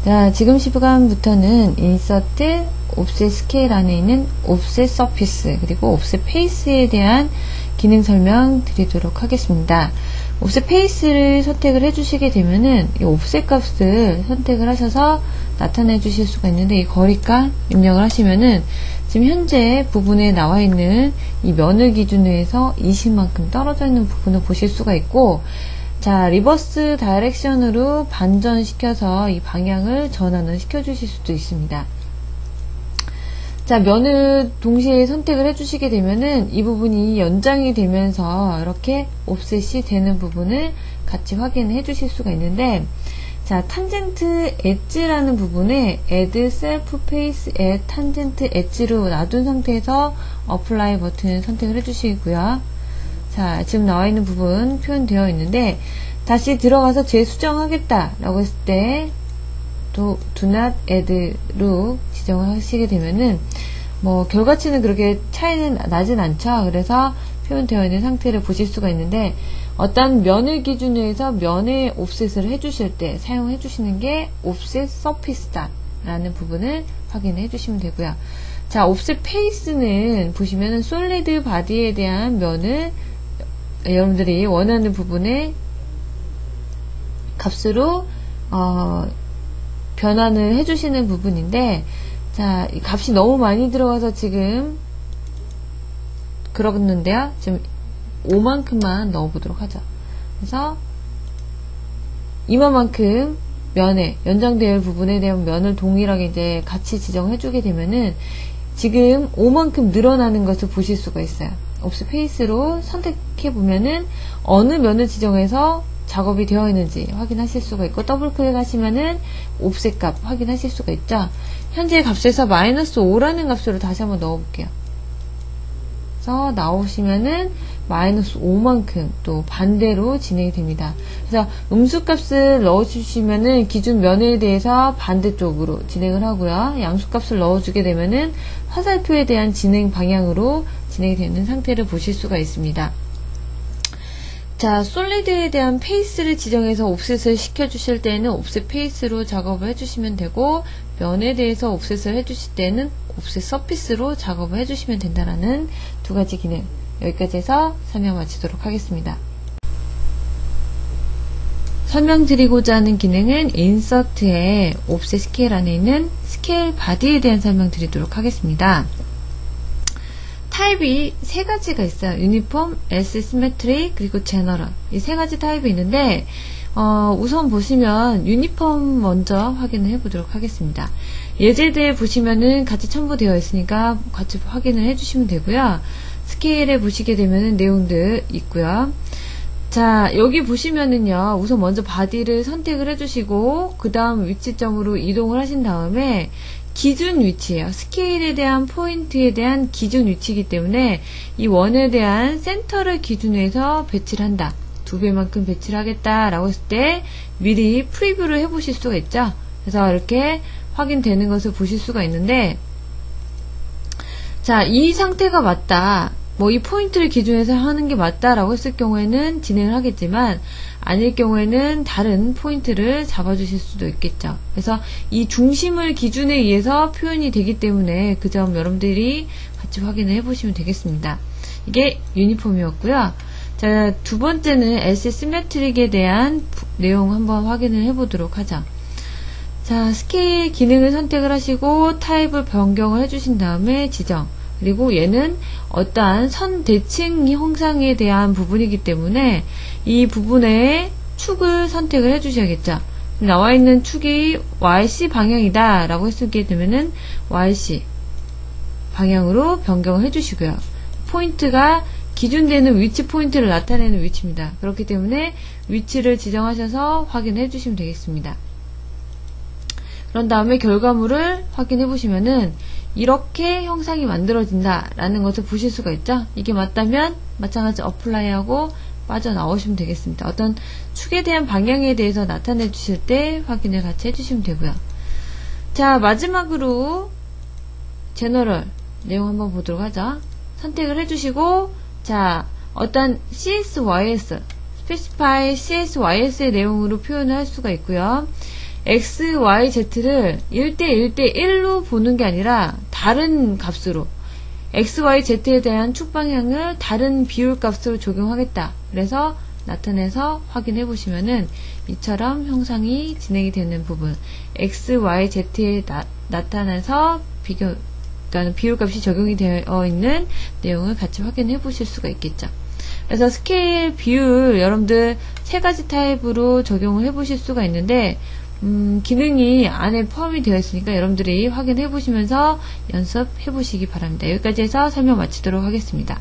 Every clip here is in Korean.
자, 지금 시간부터는 인서트, 옵셋 스케일 안에 있는 옵셋 서피스, 그리고 옵셋 페이스에 대한 기능 설명 드리도록 하겠습니다. 옵셋 페이스를 선택을 해주시게 되면은 이 옵셋 값을 선택을 하셔서 나타내 주실 수가 있는데, 이 거리값 입력을 하시면은 지금 현재 부분에 나와 있는 이 면을 기준으로 해서 20만큼 떨어져 있는 부분을 보실 수가 있고, 자, 리버스 다이렉션으로 반전시켜서 이 방향을 전환을 시켜주실 수도 있습니다. 자, 면을 동시에 선택을 해주시게 되면은 이 부분이 연장이 되면서 이렇게 옵셋이 되는 부분을 같이 확인을 해주실 수가 있는데, 자, 탄젠트 엣지라는 부분에 add self face at tangent edge로 놔둔 상태에서 apply 버튼을 선택을 해주시고요. 자, 지금 나와 있는 부분 표현되어 있는데, 다시 들어가서 재수정하겠다 라고 했을 때 do not add로 지정을 하시게 되면은 뭐 결과치는 그렇게 차이는 나진 않죠. 그래서 표현되어 있는 상태를 보실 수가 있는데, 어떤 면을 기준으로 해서 면의 옵셋을 해주실 때 사용해 주시는 게 옵셋 서피스다 라는 부분을 확인해 주시면 되고요. 자, 옵셋 페이스는 보시면은 솔리드 바디에 대한 면을 여러분들이 원하는 부분의 값으로 변환을 해주시는 부분인데, 자, 이 값이 너무 많이 들어가서 지금 그러는데요. 지금 5만큼만 넣어보도록 하죠. 그래서 이만큼 면에 연장될 부분에 대한 면을 동일하게 이제 같이 지정해주게 되면은 지금 5만큼 늘어나는 것을 보실 수가 있어요. 옵셋 페이스로 선택해보면은 어느 면을 지정해서 작업이 되어 있는지 확인하실 수가 있고, 더블 클릭하시면은 옵셋 값 확인하실 수가 있죠. 현재 값에서 -5라는 값으로 다시 한번 넣어볼게요. 그래서 나오시면은 -5만큼 또 반대로 진행이 됩니다. 그래서 음수값을 넣어주시면은 기준 면에 대해서 반대쪽으로 진행을 하고요. 양수값을 넣어주게 되면은 화살표에 대한 진행 방향으로 진행이 되는 상태를 보실 수가 있습니다. 자, 솔리드에 대한 페이스를 지정해서 옵셋을 시켜주실 때는 옵셋 페이스로 작업을 해주시면 되고, 면에 대해서 옵셋을 해주실 때는 옵셋 서피스로 작업을 해주시면 된다라는 두 가지 기능, 여기까지 해서 설명 마치도록 하겠습니다. 설명드리고자 하는 기능은 인서트의 옵셋 스케일 안에 있는 스케일 바디에 대한 설명드리도록 하겠습니다. 타입이 세 가지가 있어요. 유니폼, S 시메트리, 그리고 제너럴. 이 세 가지 타입이 있는데, 우선 보시면 유니폼 먼저 확인을 해보도록 하겠습니다. 예제대에 보시면은 같이 첨부되어 있으니까 같이 확인을 해주시면 되고요. 스케일에 보시게 되면은 내용들 있고요. 자, 여기 보시면은요, 우선 먼저 바디를 선택을 해주시고, 그 다음 위치점으로 이동을 하신 다음에 기준 위치예요. 스케일에 대한 포인트에 대한 기준 위치이기 때문에 이 원에 대한 센터를 기준으로 해서 배치를 한다. 2배만큼 배치를 하겠다 라고 했을 때 미리 프리뷰를 해 보실 수가 있죠. 그래서 이렇게 확인되는 것을 보실 수가 있는데, 자, 이 상태가 맞다, 뭐 이 포인트를 기준해서 하는 게 맞다라고 했을 경우에는 진행을 하겠지만, 아닐 경우에는 다른 포인트를 잡아주실 수도 있겠죠. 그래서 이 중심을 기준에 의해서 표현이 되기 때문에 그 점 여러분들이 같이 확인을 해보시면 되겠습니다. 이게 유니폼이었고요. 자, 두 번째는 S 시메트릭에 대한 내용 한번 확인을 해보도록 하죠. 자, 스케일 기능을 선택을 하시고 타입을 변경을 해주신 다음에 지정, 그리고 얘는 어떠한 선 대칭 형상에 대한 부분이기 때문에 이 부분의 축을 선택을 해주셔야겠죠. 나와 있는 축이 YC 방향이다 라고 했게 되면은 YC 방향으로 변경을 해주시고요. 포인트가 기준되는 위치 포인트를 나타내는 위치입니다. 그렇기 때문에 위치를 지정하셔서 확인해 주시면 되겠습니다. 그런 다음에 결과물을 확인해 보시면은 이렇게 형상이 만들어진다 라는 것을 보실 수가 있죠. 이게 맞다면 마찬가지 어플라이 하고 빠져나오시면 되겠습니다. 어떤 축에 대한 방향에 대해서 나타내 주실 때 확인을 같이 해주시면 되고요. 자, 마지막으로 제너럴 내용 한번 보도록 하죠. 선택을 해주시고, 자, 어떤 CSYS, Specify CSYS의 내용으로 표현을 할 수가 있고요. x, y, z를 1대1대1로 보는 게 아니라 다른 값으로 x, y, z에 대한 축방향을 다른 비율 값으로 적용하겠다. 그래서 나타내서 확인해 보시면은 이처럼 형상이 진행이 되는 부분 x, y, z에 나타나서 그러니까 비율 값이 적용이 되어 있는 내용을 같이 확인해 보실 수가 있겠죠. 그래서 스케일, 비율 여러분들 세 가지 타입으로 적용을 해 보실 수가 있는데 기능이 안에 포함이 되어 있으니까 여러분들이 확인해 보시면서 연습해 보시기 바랍니다. 여기까지 해서 설명 마치도록 하겠습니다.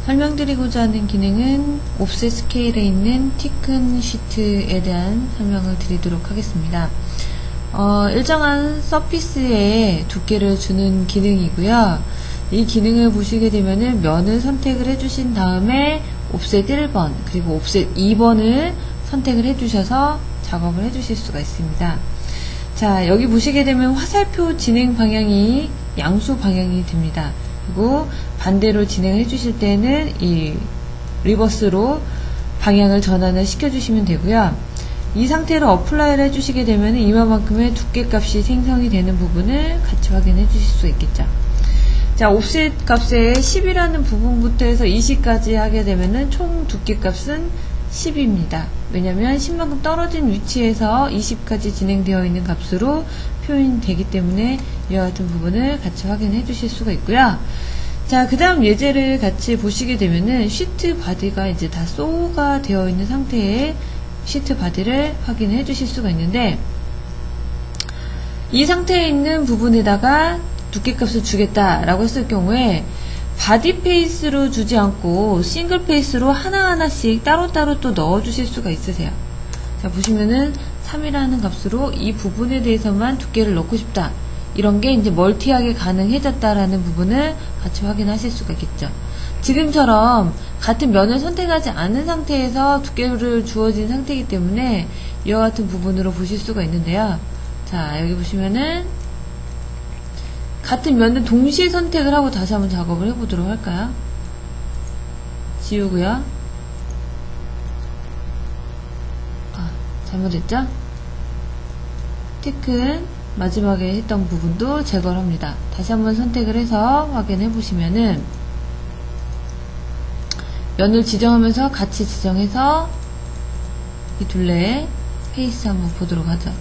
설명드리고자 하는 기능은 옵셋 스케일에 있는 티큰 시트에 대한 설명을 드리도록 하겠습니다. 일정한 서피스에 두께를 주는 기능이고요. 이 기능을 보시게 되면은 면을 선택을 해주신 다음에 옵셋 1번 그리고 옵셋 2번을 선택을 해주셔서 작업을 해주실 수가 있습니다. 자, 여기 보시게 되면 화살표 진행 방향이 양수 방향이 됩니다. 그리고 반대로 진행을 해주실 때는 이 리버스로 방향을 전환을 시켜주시면 되고요. 이 상태로 어플라이를 해주시게 되면 이만큼의 두께값이 생성이 되는 부분을 같이 확인해 주실 수 있겠죠. 자, 옵셋 값에 10이라는 부분부터 해서 20까지 하게 되면은 총 두께값은 10입니다. 왜냐면 10만큼 떨어진 위치에서 20까지 진행되어 있는 값으로 표현되기 때문에 이와 같은 부분을 같이 확인해 주실 수가 있고요. 자, 그 다음 예제를 같이 보시게 되면은 시트 바디가 이제 다 소가 되어 있는 상태의 시트 바디를 확인해 주실 수가 있는데, 이 상태에 있는 부분에다가 두께값을 주겠다라고 했을 경우에 바디 페이스로 주지 않고 싱글 페이스로 하나하나씩 따로따로 또 넣어 주실 수가 있으세요. 자, 보시면은 3이라는 값으로 이 부분에 대해서만 두께를 넣고 싶다, 이런 게 이제 멀티하게 가능해졌다라는 부분을 같이 확인하실 수가 있겠죠. 지금처럼 같은 면을 선택하지 않은 상태에서 두께를 주어진 상태이기 때문에 이와 같은 부분으로 보실 수가 있는데요. 자, 여기 보시면은 같은 면을 동시에 선택을 하고 다시 한번 작업을 해보도록 할까요? 지우고요. 잘못했죠? 티큰 마지막에 했던 부분도 제거를 합니다. 다시 한번 선택을 해서 확인해 보시면은 면을 지정하면서 같이 지정해서 이 둘레 페이스 한번 보도록 하죠.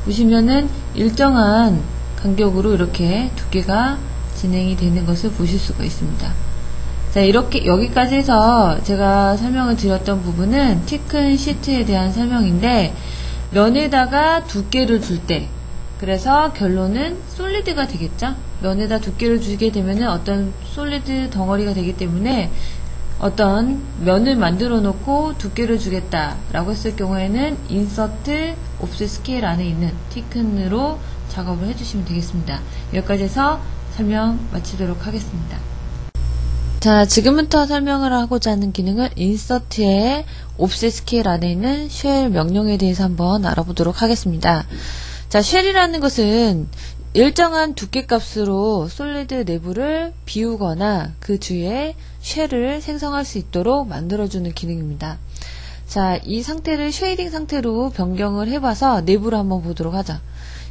보시면은 일정한 간격으로 이렇게 두께가 진행이 되는 것을 보실 수가 있습니다. 자, 이렇게 여기까지 해서 제가 설명을 드렸던 부분은 티큰 시트에 대한 설명인데, 면에다가 두께를 줄 때, 그래서 결론은 솔리드가 되겠죠. 면에다 두께를 주게 되면은 어떤 솔리드 덩어리가 되기 때문에 어떤 면을 만들어 놓고 두께를 주겠다라고 했을 경우에는 인서트 옵셋 스케일 안에 있는 티큰으로 작업을 해주시면 되겠습니다. 여기까지 해서 설명 마치도록 하겠습니다. 자, 지금부터 설명을 하고자 하는 기능은 인서트의 옵셋 스케일 안에 있는 쉘 명령에 대해서 한번 알아보도록 하겠습니다. 자, 쉘이라는 것은 일정한 두께값으로 솔리드 내부를 비우거나 그 주위에 쉘을 생성할 수 있도록 만들어주는 기능입니다. 자, 이 상태를 쉐이딩 상태로 변경을 해봐서 내부를 한번 보도록 하죠.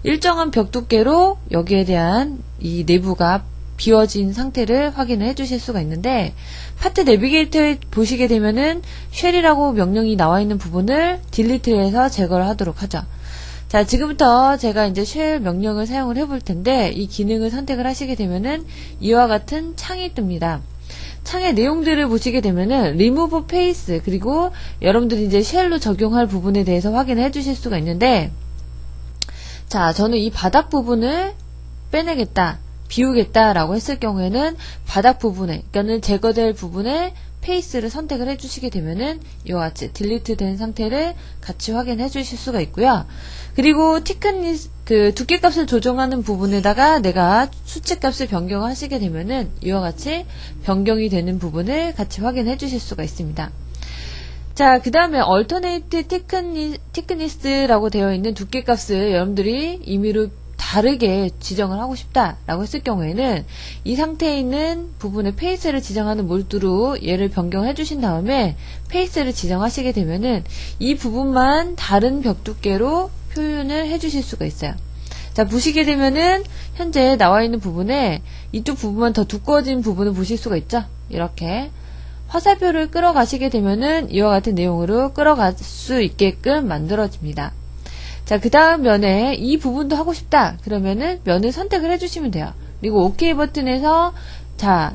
일정한 벽 두께로 여기에 대한 이 내부가 비워진 상태를 확인을 해주실 수가 있는데, 파트 내비게이터에 보시게 되면은 쉘이라고 명령이 나와 있는 부분을 딜리트해서 제거를 하도록 하죠. 자, 지금부터 제가 이제 쉘 명령을 사용을 해볼 텐데, 이 기능을 선택을 하시게 되면은 이와 같은 창이 뜹니다. 창의 내용들을 보시게 되면은 remove face, 그리고 여러분들이 이제 쉘로 적용할 부분에 대해서 확인을 해주실 수가 있는데, 자, 저는 이 바닥 부분을 빼내겠다, 비우겠다라고 했을 경우에는 바닥 부분에, 그러니까는 제거될 부분에 페이스를 선택을 해주시게 되면은 이와 같이 딜리트 된 상태를 같이 확인해 주실 수가 있고요. 그리고 티크니스, 두께값을 조정하는 부분에다가 내가 수치값을 변경하시게 되면은 이와 같이 변경이 되는 부분을 같이 확인해 주실 수가 있습니다. 자, 그 다음에 Alternate Thickness라고 되어 있는 두께값을 여러분들이 임의로 다 다르게 지정을 하고 싶다라고 했을 경우에는 이 상태에 있는 부분에 페이스를 지정하는 몰드로 얘를 변경해 주신 다음에 페이스를 지정하시게 되면은 이 부분만 다른 벽 두께로 표현을 해 주실 수가 있어요. 자, 보시게 되면은 현재 나와 있는 부분에 이쪽 부분만 더 두꺼워진 부분을 보실 수가 있죠. 이렇게 화살표를 끌어가시게 되면은 이와 같은 내용으로 끌어갈 수 있게끔 만들어집니다. 자, 그 다음 면에 이 부분도 하고 싶다 그러면은 면을 선택을 해주시면 돼요. 그리고 OK 버튼에서 자,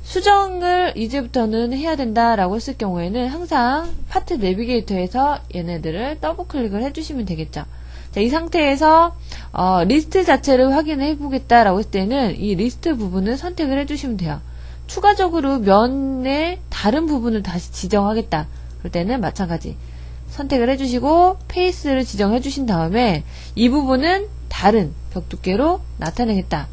수정을 이제부터는 해야 된다라고 했을 경우에는 항상 파트 내비게이터에서 얘네들을 더블 클릭을 해주시면 되겠죠. 자, 이 상태에서 리스트 자체를 확인해 보겠다라고 했을 때는 이 리스트 부분을 선택을 해주시면 돼요. 추가적으로 면의 다른 부분을 다시 지정하겠다 그럴 때는 마찬가지 선택을 해주시고 페이스를 지정해 주신 다음에 이 부분은 다른 벽 두께로 나타내겠다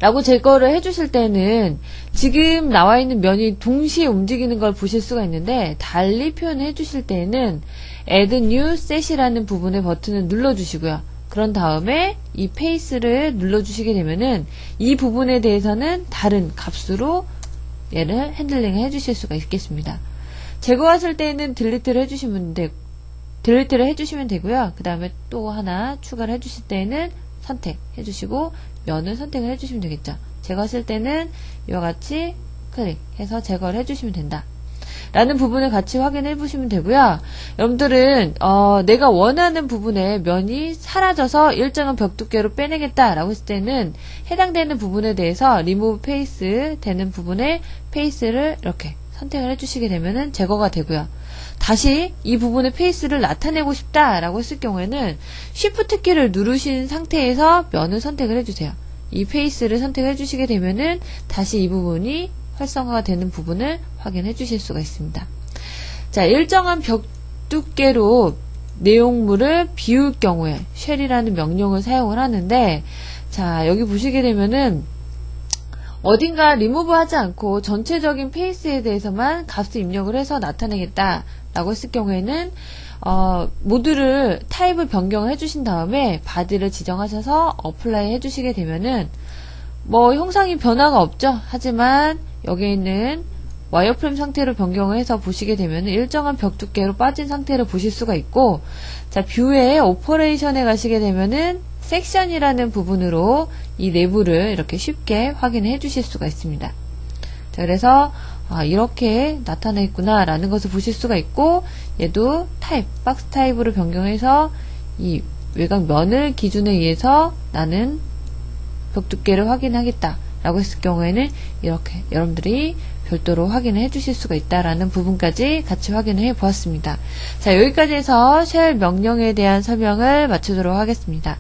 라고 제거를 해주실 때는 지금 나와 있는 면이 동시에 움직이는 걸 보실 수가 있는데 달리 표현을 해주실 때는 Add New Set이라는 부분의 버튼을 눌러주시고요. 그런 다음에 이 페이스를 눌러주시게 되면은 이 부분에 대해서는 다른 값으로 얘를 핸들링 해주실 수가 있겠습니다. 제거하실 때는 딜리트를 해주시면 되고요. 그 다음에 또 하나 추가를 해주실 때는 선택해주시고 면을 선택을 해주시면 되겠죠. 제거하실 때는 이와 같이 클릭해서 제거를 해주시면 된다. 라는 부분을 같이 확인해 보시면 되고요. 여러분들은 내가 원하는 부분에 면이 사라져서 일정한 벽 두께로 빼내겠다 라고 했을 때는 해당되는 부분에 대해서 리무브 페이스 되는 부분에 페이스를 이렇게 선택을 해주시게 되면은 제거가 되고요. 다시 이 부분의 페이스를 나타내고 싶다 라고 했을 경우에는 Shift 키를 누르신 상태에서 면을 선택을 해주세요. 이 페이스를 선택해 주시게 되면은 다시 이 부분이 활성화가 되는 부분을 확인해 주실 수가 있습니다. 자, 일정한 벽 두께로 내용물을 비울 경우에 쉘이라는 명령을 사용을 하는데, 자, 여기 보시게 되면은 어딘가 리무브 하지 않고 전체적인 페이스에 대해서만 값을 입력을 해서 나타내겠다 라고 했을 경우에는 모듈을 타입을 변경을 해주신 다음에 바디를 지정하셔서 어플라이 해주시게 되면은 뭐 형상이 변화가 없죠. 하지만 여기에 있는 와이어프레임 상태로 변경을 해서 보시게 되면 일정한 벽 두께로 빠진 상태를 보실 수가 있고, 자, 뷰의 오퍼레이션에 가시게 되면은 섹션이라는 부분으로 이 내부를 이렇게 쉽게 확인해 주실 수가 있습니다. 자, 그래서 이렇게 나타나 있구나 라는 것을 보실 수가 있고, 얘도 타입, 박스 타입으로 변경해서 이 외곽 면을 기준에 의해서 나는 벽 두께를 확인하겠다 라고 했을 경우에는 이렇게 여러분들이 별도로 확인을 해 주실 수가 있다라는 부분까지 같이 확인을 해 보았습니다. 자, 여기까지 해서 쉘 명령에 대한 설명을 마치도록 하겠습니다.